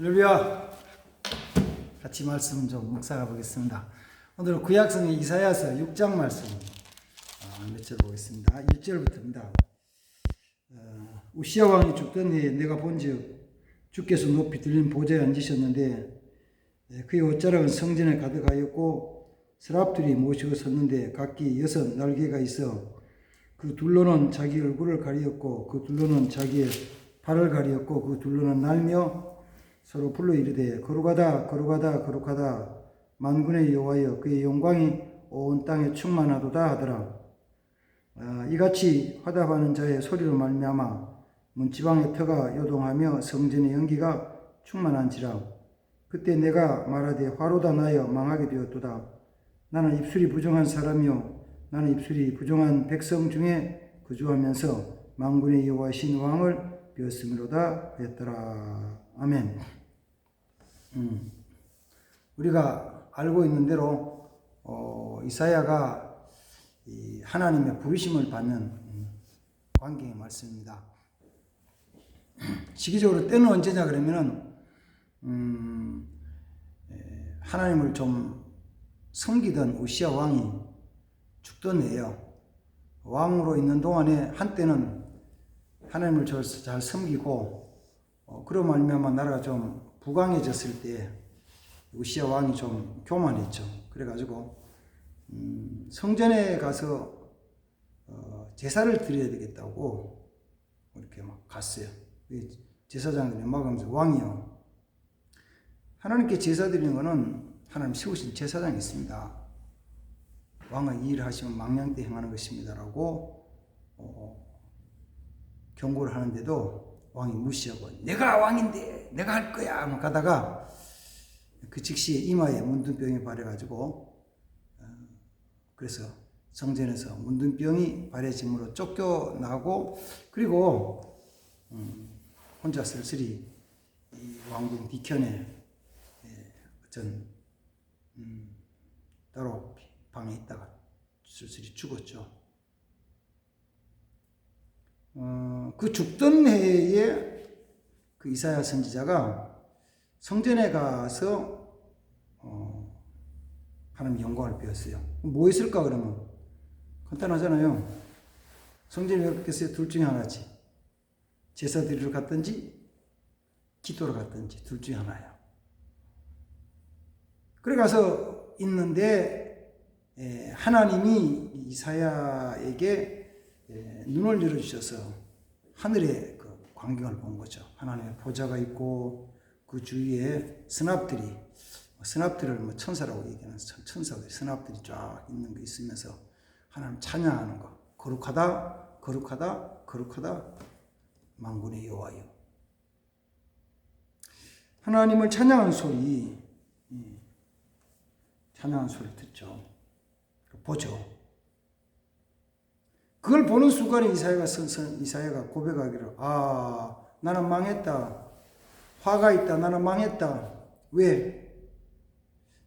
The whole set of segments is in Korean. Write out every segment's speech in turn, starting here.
할렐루야. 같이 말씀 좀 묵상해 보겠습니다. 오늘 구약성의 이사야서 6장 말씀 몇 절 보겠습니다. 1절부터입니다. 우시야 왕이 죽던 해에 내가 본즉 주께서 높이 들린 보좌에 앉으셨는데 그의 옷자락은 성전에 가득하였고 서랍들이 모시고 섰는데 각기 6 날개가 있어 그 둘로는 자기 얼굴을 가리었고 그 둘로는 자기의 발을 가리었고 그 둘로는 날며 서로 불러 이르되 거룩하다 거룩하다 거룩하다 만군의 여호와여 그의 영광이 온 땅에 충만하도다 하더라. 이같이 화답하는 자의 소리로 말미암아 문지방의 터가 요동하며 성전의 연기가 충만한지라. 그때 내가 말하되 화로다 나여 망하게 되었도다. 나는 입술이 부정한 사람이요 나는 입술이 부정한 백성 중에 거주하면서 만군의 여호와신 왕을 비었음이로다 하였더라. 아멘. 우리가 알고 있는 대로 이사야가 하나님의 부르심을 받는 관계의 말씀입니다. 시기적으로 때는 언제냐 그러면은 하나님을 좀 섬기던 우시야 왕이 죽던 해예요. 왕으로 있는 동안에 한때는 하나님을 잘 섬기고 그로 말미암아 나라가 좀 부강해졌을 때 우시야 왕이 좀 교만했죠. 그래가지고 성전에 가서 제사를 드려야 되겠다고 이렇게 막 갔어요. 제사장들이 막으면서 왕이요, 하나님께 제사 드리는 것은 하나님 세우신 제사장이 있습니다. 왕은 이 일을 하시면 망령되 행하는 것입니다라고 경고를 하는데도 왕이 무시하고 내가 왕인데 내가 할 거야 하고 가다가 그 즉시에 이마에 문둥병이 발해가지고 그래서 성전에서 문둥병이 발해짐으로 쫓겨나고 그리고 혼자 쓸쓸히 이 왕궁 뒤편에 어떤 따로 방에 있다가 쓸쓸히 죽었죠. 그 죽던 해에 그 이사야 선지자가 성전에 가서 하나님 영광을 비웠어요. 뭐 있을까 그러면 간단하잖아요. 성전에 왜 갔겠어요? 둘 중에 하나지. 제사 드리러 갔든지 기도를 갔든지 둘 중에 하나예요. 그래 가서 있는데 하나님이 이사야에게 눈을 열어주셔서 하늘의 그 광경을 본 거죠. 하나님의 보좌가 있고 그 주위에 스납들을 뭐 천사라고 얘기하는 천사들 스납들이 쫙 있는 게 있으면서 하나님 찬양하는 거. 거룩하다 거룩하다 거룩하다 만군의 여호와여. 하나님을 찬양하는 소리, 찬양하는 소리 듣죠. 보죠. 그걸 보는 순간에 이사야가 고백하기를 나는 망했다. 화가 있다. 나는 망했다. 왜?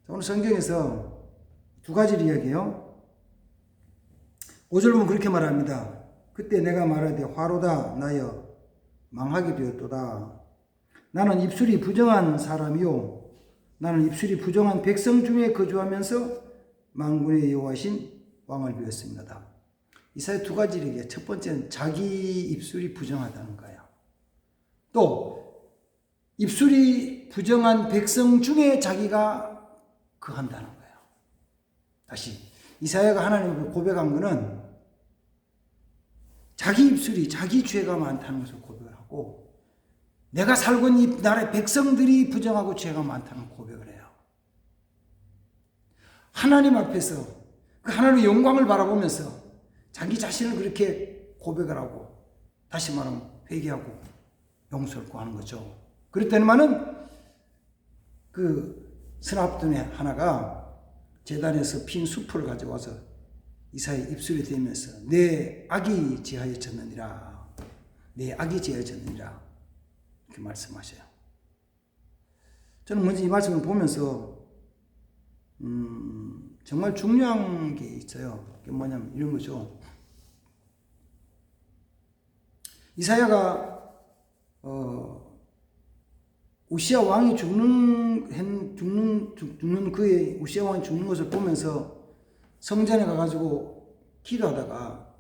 오늘 성경에서 두 가지를 이야기해요. 5절 보면 그렇게 말합니다. 그때 내가 말하되 화로다 나여 망하게 되었도다. 나는 입술이 부정한 사람이요 나는 입술이 부정한 백성 중에 거주하면서 만군의 여호와신 왕을 비웠습니다. 이사야 두 가지를 얘기해요. 첫 번째는 자기 입술이 부정하다는 거예요. 또 입술이 부정한 백성 중에 자기가 거한다는 거예요. 다시 이사야가 하나님을 고백한 것은 자기 입술이 자기 죄가 많다는 것을 고백을 하고 내가 살고 있는 이 나라의 백성들이 부정하고 죄가 많다는 고백을 해요. 하나님 앞에서 그 하나님의 영광을 바라보면서 자기 자신을 그렇게 고백을 하고 다시 말하면 회개하고 용서를 구하는 거죠. 그랬더니만은 그 스납 중에 하나가 제단에서 핀 수풀을 가져와서 이사야의 입술에 대면서 내 악이 제하여졌느니라 내 악이 제하여졌느니라 이렇게 말씀하셔요. 저는 먼저 이 말씀을 보면서 정말 중요한 게 있어요. 그게 뭐냐면 이런 거죠. 이사야가 우시야 왕이 죽는 그의 우시야 왕이 죽는 것을 보면서 성전에 가가지고 기도하다가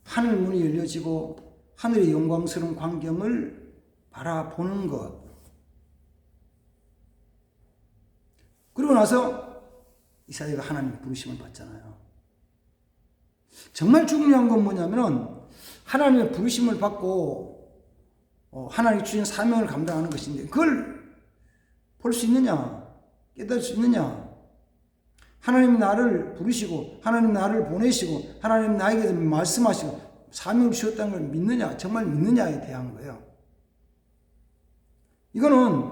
하늘 문이 열려지고 하늘의 영광스러운 광경을 바라보는 것. 그러고 나서 이사야가 하나님 부르심을 받잖아요. 정말 중요한 건 뭐냐면은 하나님의 부르심을 받고 하나님이 주신 사명을 감당하는 것인데 그걸 볼 수 있느냐, 깨달을 수 있느냐. 하나님이 나를 부르시고 하나님 나를 보내시고 하나님 나에게 말씀하시고 사명을 주셨다는 걸 믿느냐, 정말 믿느냐에 대한 거예요. 이거는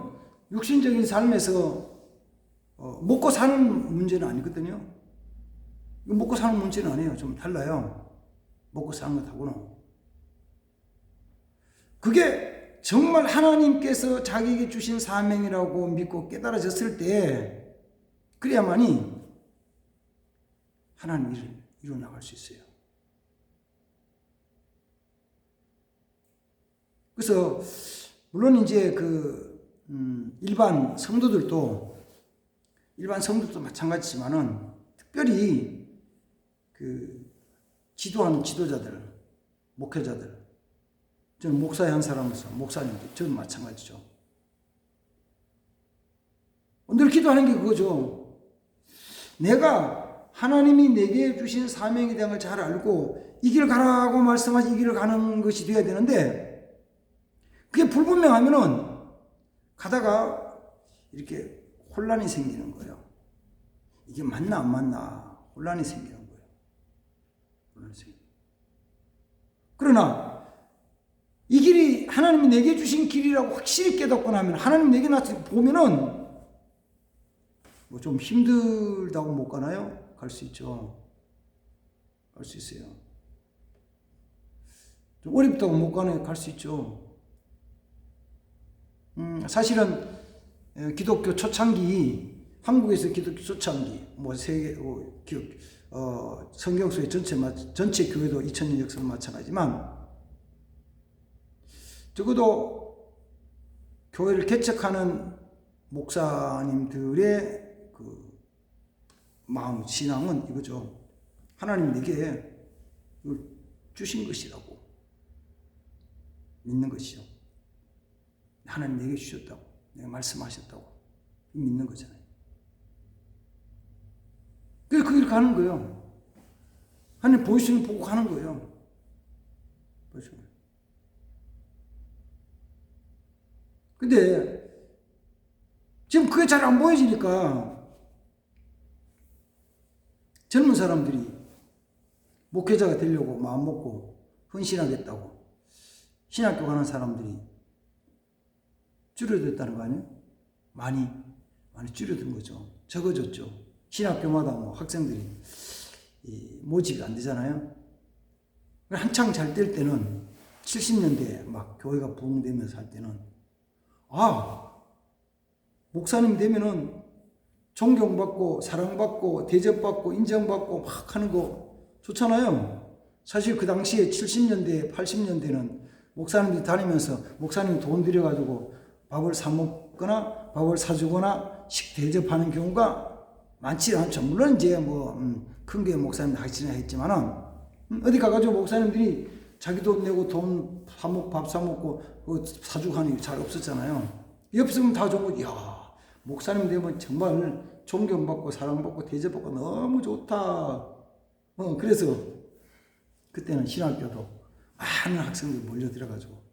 육신적인 삶에서 먹고 사는 문제는 아니거든요. 이거 먹고 사는 문제는 아니에요. 좀 달라요. 먹고 사는 것하고는. 그게 정말 하나님께서 자기에게 주신 사명이라고 믿고 깨달아졌을 때 그래야만이 하나님 일을 이루어나갈 수 있어요. 그래서 물론 이제 일반 성도들도 마찬가지지만은 특별히 지도하는 지도자들, 목회자들, 저는 목사의 한 사람으로서 목사님들, 저는 마찬가지죠. 늘 기도하는 게 그거죠. 내가 하나님이 내게 주신 사명에 대한 걸 잘 알고 이 길을 가라고 말씀하신 이 길을 가는 것이 되어야 되는데 그게 불분명하면은 가다가 이렇게 혼란이 생기는 거예요. 이게 맞나 안 맞나 혼란이 생기는 거예요. 혼란이 생기는 거예요. 그러나 이 길이 하나님이 내게 주신 길이라고 확실히 깨닫고 나면 하나님 내게 나타나 보면은 뭐 좀 힘들다고 못 가나요? 갈 수 있죠. 갈 수 있어요. 좀 어렵다고 못 가나요? 갈 수 있죠. 사실은 기독교 초창기, 한국에서 기독교 초창기, 뭐 세계, 성경 속의 전체 교회도 2000년 역사는 마찬가지지만 적어도 교회를 개척하는 목사님들의 마음, 신앙은 이거죠. 하나님 내게 이걸 주신 것이라고 믿는 것이죠. 하나님 내게 주셨다고, 내가 말씀하셨다고 믿는 거잖아요. 그래서 그 길 가는 거예요. 하나님 보이시는 보고 가는 거예요. 보이시는 거예요. 근데 지금 그게 잘 안 보여지니까 젊은 사람들이 목회자가 되려고 마음먹고 헌신하겠다고 신학교 가는 사람들이 줄어들었다는 거 아니에요? 많이 줄어든 거죠. 적어졌죠. 신학교마다 뭐 학생들이 모집이 안 되잖아요. 한창 잘 될 때는 70년대 막 교회가 부흥되면서 할 때는 목사님 되면은 존경받고 사랑받고 대접받고 인정받고 막 하는 거 좋잖아요. 사실 그 당시에 70년대 80년대는 목사님들이 다니면서 목사님이 돈 들여가지고 밥을 사 먹거나 밥을 사주거나 대접하는 경우가 많지 않죠. 물론 이제 큰 교회 목사님들 하시나 했지만은 어디 가가지고 목사님들이 자기 돈 내고 돈 밥 사 먹고 사주고 하는 게 잘 없었잖아요. 없으면 다 좋고, 목사님 되면 정말 존경받고 사랑받고 대접받고 너무 좋다. 그래서 그때는 신학교도 많은 학생들이 몰려들어가지고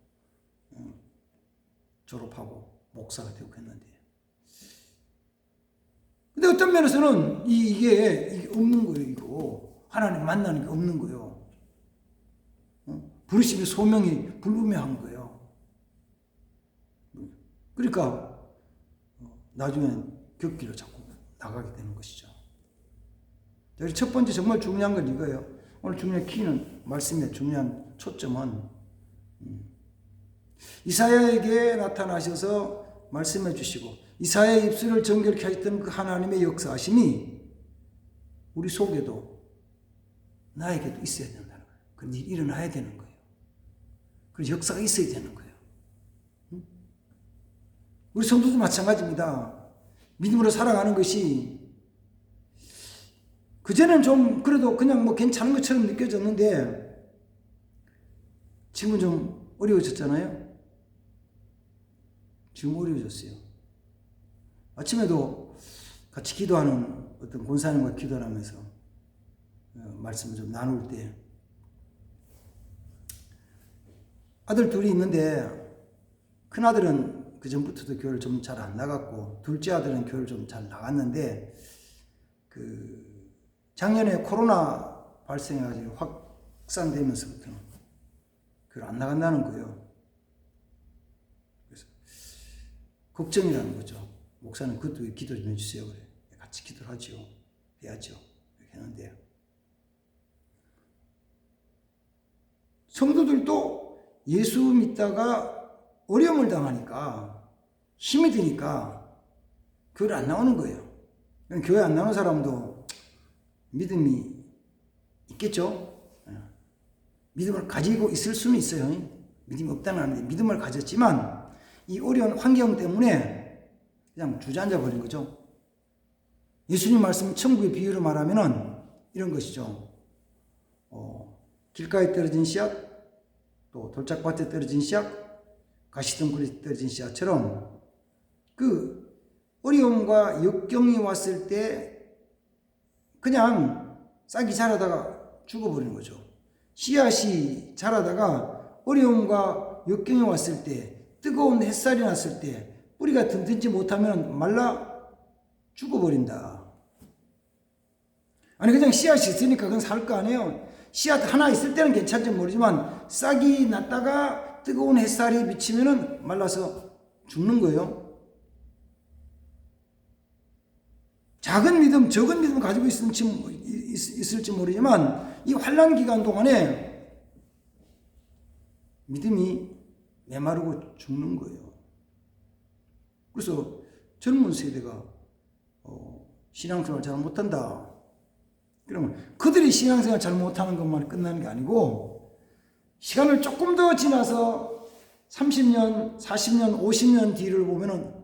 졸업하고 목사가 되고 했는데. 근데 어떤 면에서는 이게 없는 거예요, 이거. 하나님 만나는 게 없는 거예요. 부르심의 소명이 불분명한 거예요. 그러니까 나중엔 격기로 자꾸 나가게 되는 것이죠. 첫 번째 정말 중요한 건 이거예요. 오늘 중요한 키는 말씀의 중요한 초점은 이사야에게 나타나셔서 말씀해 주시고 이사야의 입술을 정결케 하셨던 그 하나님의 역사하심이 우리 속에도 나에게도 있어야 된다는 거예요. 그 일이 일어나야 되는 거예요. 그 역사가 있어야 되는 거예요. 우리 성도도 마찬가지입니다. 믿음으로 살아가는 것이 그전엔 좀 그래도 그냥 뭐 괜찮은 것처럼 느껴졌는데 지금은 좀 어려워졌잖아요. 지금 어려워졌어요. 아침에도 같이 기도하는 어떤 권사님과 기도를 하면서 말씀을 좀 나눌 때 아들 둘이 있는데 큰아들은 그전부터도 교회를 좀 잘 안 나갔고 둘째 아들은 교회를 좀 잘 나갔는데 작년에 코로나 발생해가지고 확산되면서부터 교회를 안 나간다는 거예요. 그래서 걱정이라는 거죠. 목사님 그것도 기도 좀 해주세요. 그래. 같이 기도를 하죠. 해야죠. 이렇게 하는데 성도들도 예수 믿다가 어려움을 당하니까 힘이 드니까 교회를 안 나오는 거예요. 교회 안 나오는 사람도 믿음이 있겠죠. 믿음을 가지고 있을 수는 있어요. 믿음이 없다는 건 아닌데 믿음을 가졌지만 이 어려운 환경 때문에 그냥 주저앉아 버린 거죠. 예수님 말씀 천국의 비유로 말하면은 이런 것이죠. 길가에 떨어진 씨앗, 또 돌짝밭에 떨어진 씨앗, 가시덤굴에 떨어진 씨앗처럼 그 어려움과 역경이 왔을 때 그냥 싹이 자라다가 죽어버리는 거죠. 씨앗이 자라다가 어려움과 역경이 왔을 때, 뜨거운 햇살이 났을 때 뿌리가 든든지 못하면 말라 죽어버린다. 아니 그냥 씨앗이 있으니까 그건 살 거 아니에요. 씨앗 하나 있을 때는 괜찮지 모르지만 싹이 났다가 뜨거운 햇살이 비치면은 말라서 죽는 거예요. 작은 믿음, 적은 믿음 가지고 있을지 모르지만 이 환난 기간 동안에 믿음이 메마르고 죽는 거예요. 그래서 젊은 세대가 신앙생활 잘 못한다. 그러면 그들이 신앙생활 잘 못하는 것만 끝나는 게 아니고 시간을 조금 더 지나서 30년, 40년, 50년 뒤를 보면은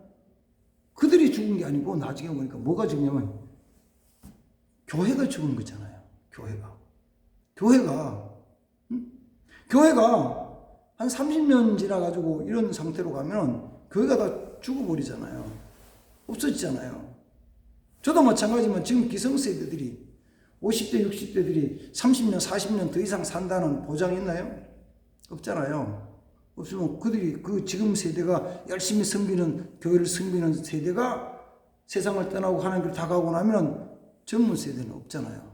그들이 죽은 게 아니고 나중에 보니까 뭐가 죽냐면 교회가 죽은 거잖아요. 교회가 한 30년 지나가지고 이런 상태로 가면은 교회가 다 죽어버리잖아요. 없어지잖아요. 저도 마찬가지지만 지금 기성세대들이 50대, 60대들이 30년, 40년 더 이상 산다는 보장이 있나요? 없잖아요. 없으면 그들이 지금 세대가 열심히 교회를 섬기는 세대가 세상을 떠나고 하나님께 다가오고 나면 젊은 세대는 없잖아요.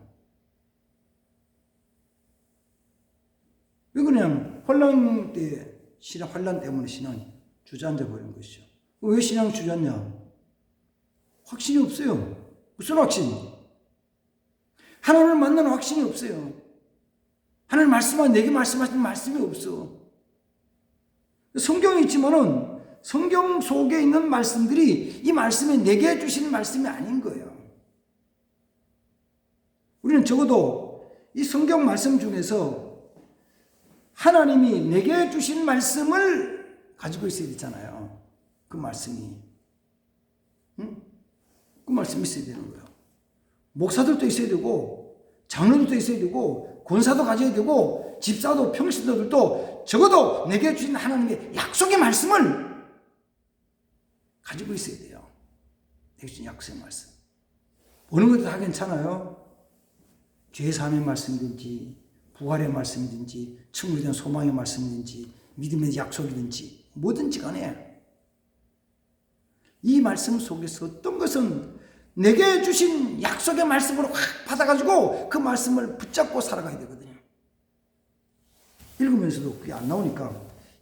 왜 그냥 환란 때문에 신앙이 주저앉아 버린 것이죠. 왜 신앙이 주저앉냐? 확신이 없어요. 무슨 확신? 하나님을 만나는 확신이 없어요. 하나님 내게 말씀하신 말씀이 없어. 성경이 있지만은 성경 속에 있는 말씀들이 이 말씀이 내게 주신 말씀이 아닌 거예요. 우리는 적어도 이 성경 말씀 중에서 하나님이 내게 주신 말씀을 가지고 있어야 되잖아요. 그 말씀이. 그 말씀이 있어야 되는 거예요. 목사들도 있어야 되고, 장로들도 있어야 되고, 권사도 가져야 되고, 집사도 평신도들도 적어도 내게 주신 하나님의 약속의 말씀을 가지고 있어야 돼요. 내게 주신 약속의 말씀. 어느 것도 다 괜찮아요. 죄사함의 말씀이든지, 부활의 말씀이든지, 천국에 대한 소망의 말씀이든지, 믿음의 약속이든지, 뭐든지 간에 이 말씀 속에서 어떤 것은 내게 주신 약속의 말씀으로 확 받아가지고 그 말씀을 붙잡고 살아가야 되거든요. 읽으면서도 그게 안 나오니까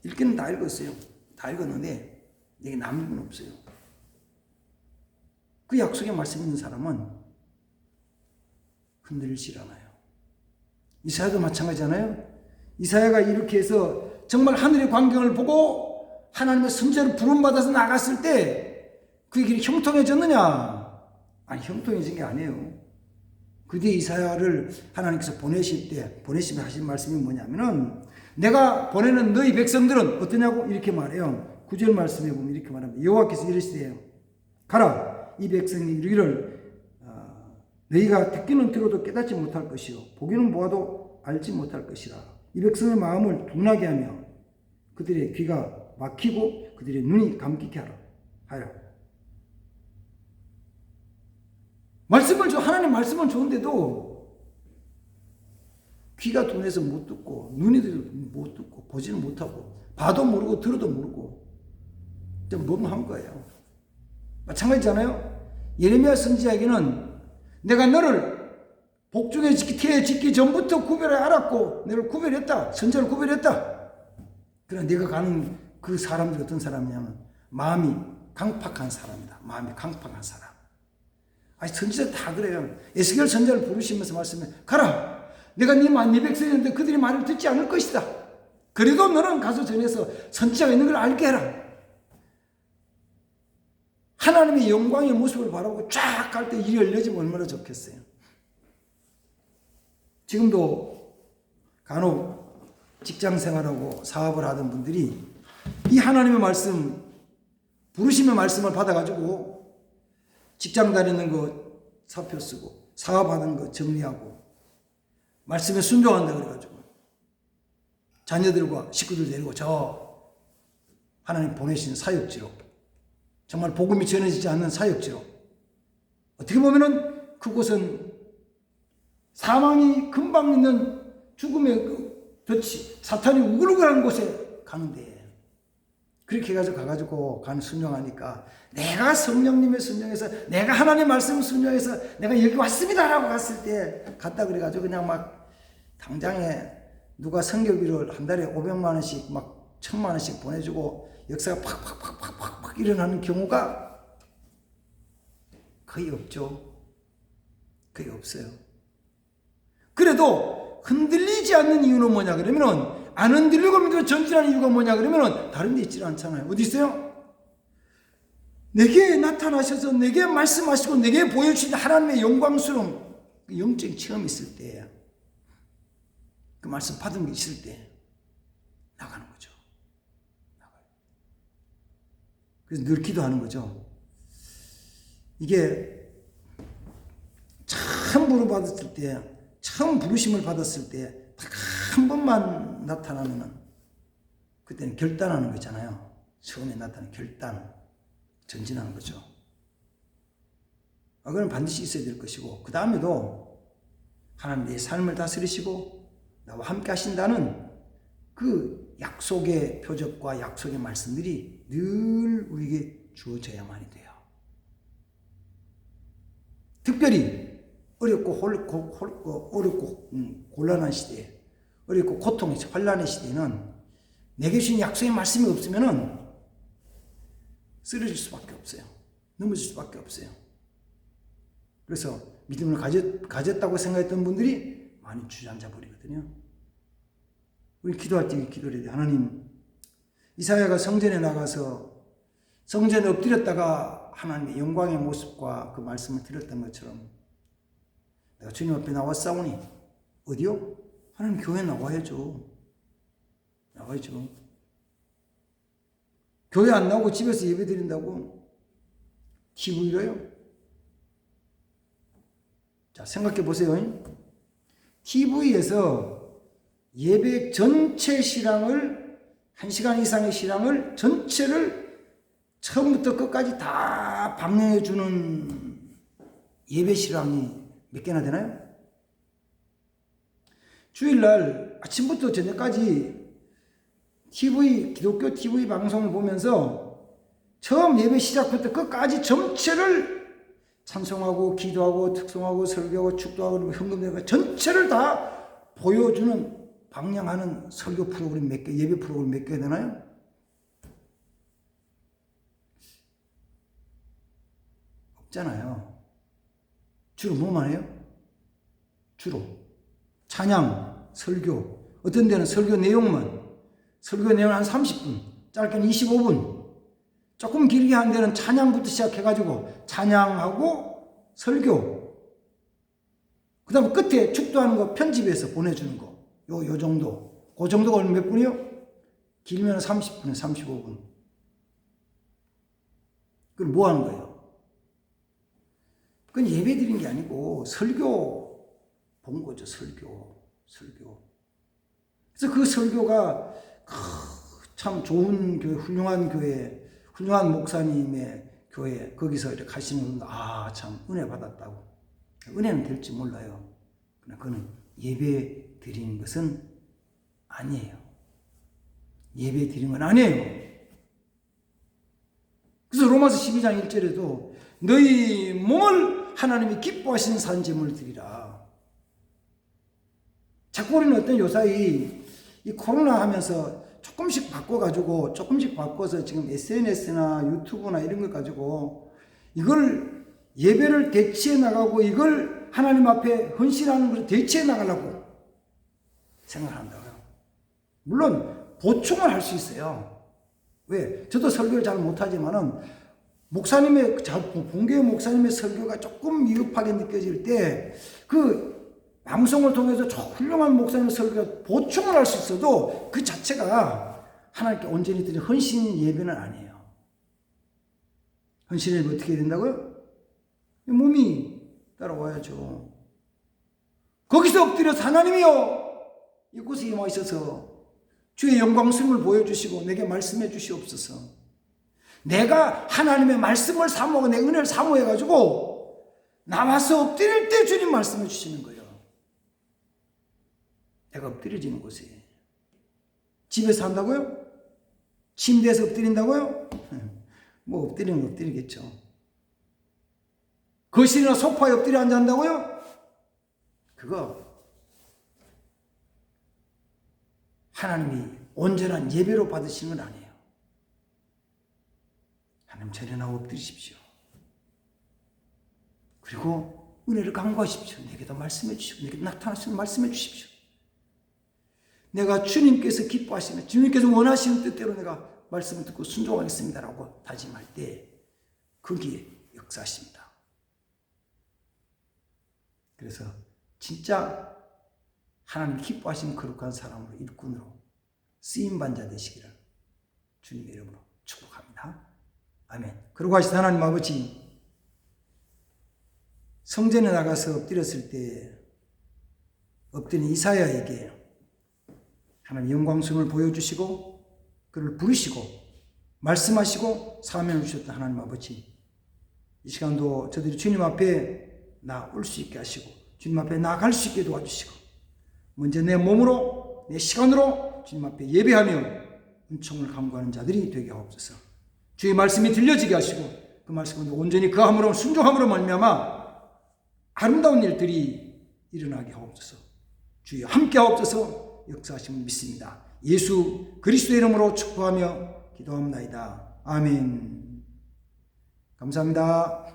읽기는 다 읽었어요. 다 읽었는데 내게 남은 건 없어요. 그 약속의 말씀 있는 사람은 흔들리질 않아요. 이사야도 마찬가지잖아요. 이사야가 이렇게 해서 정말 하늘의 광경을 보고 하나님의 선지자를 부름받아서 나갔을 때 그 길이 형통해졌느냐? 아니, 형통해진 게 아니에요. 그 뒤에 이사야를 하나님께서 보내시면 하신 말씀이 뭐냐면은 내가 보내는 너희 백성들은 어떠냐고 이렇게 말해요. 9절 말씀에 보면 이렇게 말합니다. 여호와께서 이르시되 가라 이 백성이 이르기를 너희가 듣기는 들어도 깨닫지 못할 것이요 보기는 보아도 알지 못할 것이라. 이 백성의 마음을 둔하게 하며 그들의 귀가 막히고 그들의 눈이 감기게 하라. 하나님 말씀은 좋은데도 귀가 둔해서 못 듣고 눈이 못 듣고 보지는 못하고 봐도 모르고 들어도 모르고 좀 멍한 거예요. 마찬가지잖아요. 예레미야 선지자에게는 내가 너를 복중에 짓기 전부터 구별해 알았고 너를 구별했다. 선지자를 구별했다. 그러나 내가 가는 그 사람들이 어떤 사람이냐면 마음이 강팍한 사람이다. 마음이 강팍한 사람. 선지자 다 그래요. 에스겔 선지자를 부르시면서 말씀해 가라. 내가 네 백성이었는데 그들이 말을 듣지 않을 것이다. 그래도 너는 가서 전해서 선지자가 있는 걸 알게 해라. 하나님의 영광의 모습을 바라보고 쫙 갈 때 일이 열려지면 얼마나 좋겠어요. 지금도 간혹 직장 생활하고 사업을 하던 분들이 이 하나님의 말씀, 부르심의 말씀을 받아가지고 직장 다니는 거 사표 쓰고 사업하는 거 정리하고 말씀에 순종한다 그래가지고 자녀들과 식구들 데리고 저 하나님 보내신 사역지로 정말 복음이 전해지지 않는 사역지로 어떻게 보면은 그곳은 사망이 금방 있는 죽음의 그 덫이 사탄이 우글우글한 곳에 가는데 그렇게 가가지고 가는 순종하니까 내가 성령님의 순종해서 내가 하나님 말씀 순종해서 내가 여기 왔습니다 라고 갔을 때 갔다 그래가지고 그냥 막 당장에 누가 선교비를 한 달에 500만 원씩 막 1000만 원씩 보내주고 역사가 팍팍팍팍팍 일어나는 경우가 거의 없죠. 거의 없어요. 그래도 흔들리지 않는 이유는 뭐냐 그러면은 안 흔들리고 믿고 전진하는 이유가 뭐냐 그러면은 다른 데 있지 않잖아요. 어디 있어요? 내게 나타나셔서 내게 말씀하시고 내게 보여주신 하나님의 영광스러운 영적인 체험이 있을 때 그 말씀 받은 게 있을 때 나가는 거죠. 나가요. 그래서 늘 기도하는 거죠. 이게 처음 부르받았을 때 처음 부르심을 받았을 때 딱 한 번만 나타나면은 그때는 결단하는 거잖아요. 처음에 나타나는 결단, 전진하는 거죠. 그건 반드시 있어야 될 것이고 그 다음에도 하나님 내 삶을 다스리시고 나와 함께 하신다는 그 약속의 표적과 약속의 말씀들이 늘 우리에게 주어져야만이 돼요. 특별히 어렵고 곤란한 시대에 어렵고 고통의 환란의 시대에는 내게 주신 약속의 말씀이 없으면은 쓰러질 수밖에 없어요. 넘어질 수밖에 없어요. 그래서 믿음을 가졌다고 생각했던 분들이 많이 주저앉아 버리거든요. 우리 기도할 때 기도를 해야 돼. 하나님, 이사야가 성전에 나가서 성전에 엎드렸다가 하나님의 영광의 모습과 그 말씀을 드렸던 것처럼 내가 주님 앞에 나왔사오니 어디요? 하나님 교회에 나와야죠. 나와야죠. 교회 안 나오고 집에서 예배 드린다고 TV로요? 자, 생각해 보세요. TV에서 예배 전체 실황을 1시간 이상의 실황을 전체를 처음부터 끝까지 다 방영해 주는 예배 실황이 몇 개나 되나요? 주일날 아침부터 저녁까지 기독교 TV 방송을 보면서 처음 예배 시작부터 끝까지 전체를 찬송하고 기도하고 특송하고 설교하고 축도하고 헌금되고 전체를 다 보여주는 방영하는 설교 프로그램 몇 개, 예배 프로그램 몇 개 되나요? 없잖아요. 주로 뭐만 해요? 주로 찬양, 설교, 어떤 데는 설교 내용만, 설교 내용 한 30분, 짧게는 25분, 조금 길게 한 데는 찬양부터 시작해가지고 찬양하고 설교, 그 다음에 끝에 축도하는 거 편집해서 보내주는 거, 요 정도. 그 정도가 몇 분이요? 길면 30분에 35분. 그건 뭐 하는 거예요? 그건 예배 드린 게 아니고 설교 본 거죠. 설교. 그래서 그 설교가 참 좋은 교회, 훌륭한 교회, 훌륭한 목사님의 교회, 거기서 이렇게 가시는 분들, 참 은혜 받았다고. 은혜는 될지 몰라요. 그러나 그는 예배 드리는 것은 아니에요. 예배 드리는 건 아니에요. 그래서 로마서 12장 1절에도 너희 몸을 하나님이 기뻐하시는 산제물을 드리라. 자꾸 우리는 어떤 요사이 이 코로나 하면서 조금씩 바꿔서 지금 SNS나 유튜브나 이런 걸 가지고 이걸 예배를 대치해 나가고 이걸 하나님 앞에 헌신하는 것을 대치해 나가려고 생각한다고요. 물론 보충을 할 수 있어요. 왜? 저도 설교를 잘 못하지만은 목사님의, 본교회 목사님의 설교가 조금 미흡하게 느껴질 때 그 방송을 통해서 훌륭한 목사님의 설교가 보충을 할 수 있어도 그 자체가 하나님께 온전히 드린 헌신 예배는 아니에요. 헌신 예배 어떻게 해야 된다고요? 몸이 따라와야죠. 거기서 엎드려서 하나님이여 이곳에 임하셔서 주의 영광스러움을 보여주시고 내게 말씀해 주시옵소서. 내가 하나님의 말씀을 사모하고 내 은혜를 사모해가지고 나와서 엎드릴 때 주님 말씀해 주시는 거예요. 내가 엎드려지는 곳에. 집에서 한다고요? 침대에서 엎드린다고요? 뭐 엎드리면 엎드리겠죠. 거실이나 소파에 엎드려 앉아 한다고요? 그거 하나님이 온전한 예배로 받으시는 건 아니에요. 하나님 전연하고 엎드리십시오. 그리고 은혜를 간구하십시오. 내게도 말씀해 주시고 내게 나타나시는 말씀해 주십시오. 내가 주님께서 기뻐하시는 주님께서 원하시는 뜻대로 내가 말씀을 듣고 순종하겠습니다라고 다짐할 때 거기에 역사하십니다. 그래서 진짜 하나님 기뻐하시는 거룩한 사람으로 일꾼으로 쓰임받는 자 되시기를 주님의 이름으로 축복합니다. 아멘. 그러고 하시다 하나님 아버지, 성전에 나가서 엎드렸을 때 엎드린 이사야에게 하나님 영광스러움을 보여주시고 그를 부르시고 말씀하시고 사명을 주셨던 하나님 아버지, 이 시간도 저들이 주님 앞에 나올 수 있게 하시고 주님 앞에 나아갈 수 있게 도와주시고 먼저 내 몸으로 내 시간으로 주님 앞에 예배하며 은총을 간구하는 자들이 되게 하옵소서. 주의 말씀이 들려지게 하시고 그 말씀을 온전히 그함으로 순종함으로 말미암아 아름다운 일들이 일어나게 하옵소서. 주여 함께 하옵소서. 역사하심을 믿습니다. 예수 그리스도의 이름으로 축복하며 기도합니다. 아멘. 감사합니다.